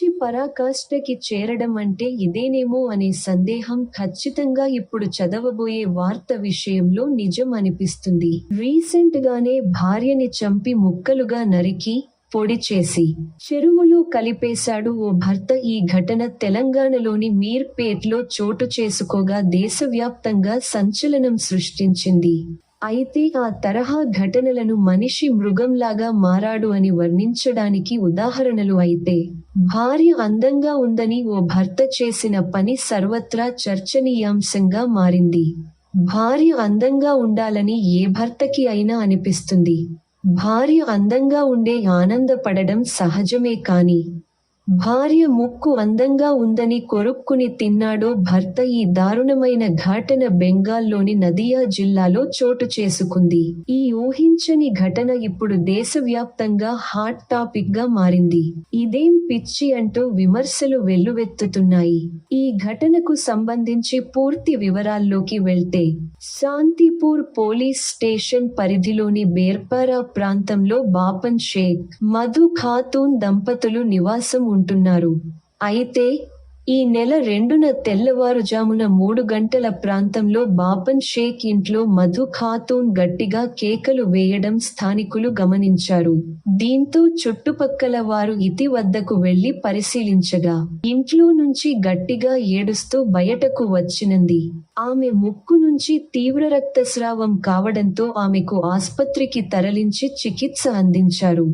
పిచ్చి పరాకాష్ఠకి చేరడం అంటే ఇదేనేమో అనే సందేహం ఖచ్చితంగా ఇప్పుడు చదవబోయే వార్త విషయంలో నిజం అనిపిస్తుంది. రీసెంట్ గానే భార్యని చంపి ముక్కలుగా నరికి, పొడి చేసి చెరువులో కలిపేశాడు ఓ భర్త. ఈ ఘటన తెలంగాణలోని మీర్పేట్లో చోటు చేసుకోగా దేశవ్యాప్తంగా సంచలనం సృష్టించింది. అయితే ఆ తరహా ఘటనలను మనిషి మృగంలాగా మారాడు అని వర్ణించడానికి ఉదాహరణలు అయితే, భార్య అందంగా ఉందని ఓ భర్త చేసిన పని సర్వత్రా చర్చనీయాంశంగా మారింది. భార్య అందంగా ఉండాలని ఏ భర్తకి అయినా అనిపిస్తుంది. భార్య అందంగా ఉండే ఆనందపడడం సహజమే కాని, భార్య ముక్కు అందంగా ఉందని కొరుక్కుని తిన్నాడో భర్త. ఈ దారుణమైన ఘటన బెంగాల్లోని నదియా జిల్లాలో చోటు చేసుకుంది. ఈ ఊహించని ఘటన ఇప్పుడు దేశవ్యాప్తంగా హాట్ టాపిక్ గా మారింది. ఇదేం పిచ్చి అంటూ విమర్శలు వెల్లువెత్తుతున్నాయి. ఈ ఘటనకు సంబంధించి పూర్తి వివరాల్లోకి వెళ్తే, శాంతిపూర్ పోలీస్ స్టేషన్ పరిధిలోని బేర్పారా ప్రాంతంలో బాపన్ షేక్, మధు ఖాతూన్ దంపతులు నివాసం ఉంటున్నారు. అయితే ఈ నెల 2న తెల్లవారుజామున 3 గంటల ప్రాంతంలో బాపన్ షేక్ ఇంట్లో మధు ఖాతూన్ గట్టిగా కేకలు వేయడం స్థానికులు గమనించారు. దీంతో చుట్టుపక్కల వారు ఇతి వద్దకు వెళ్లి పరిశీలించగా, ఇంట్లో నుంచి గట్టిగా ఏడుస్తూ బయటకు వచ్చినంది. ఆమె ముక్కు నుంచి తీవ్ర రక్తస్రావం కావడంతో ఆమెకు ఆస్పత్రికి తరలించి చికిత్స అందించారు.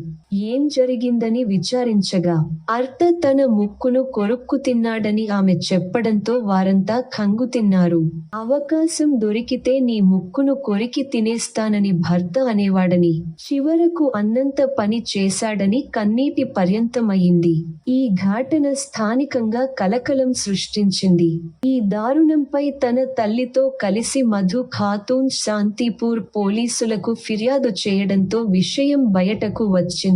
ఏం జరిగిందని విచారించగా, అర్త తన ముక్కును కొరుక్కు తిన్నాడని ఆమె చెప్పడంతో వారంతా కంగుతిన్నారు. అవకాశం దొరికితే నీ ముక్కును కొరికి తినేస్తానని భర్త అనేవాడని, చివరకు అన్నంత పని చేశాడని కన్నీటి పర్యంతమయ్యింది. ఈ ఘటన స్థానికంగా కలకలం సృష్టించింది. ఈ దారుణంపై తన తల్లితో కలిసి మధు ఖాతూన్ శాంతిపూర్ పోలీసులకు ఫిర్యాదు చేయడంతో విషయం బయటకు వచ్చింది.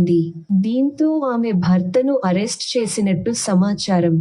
దీంతో ఆమె భర్తను అరెస్ట్ చేసినట్టు సమాచారం.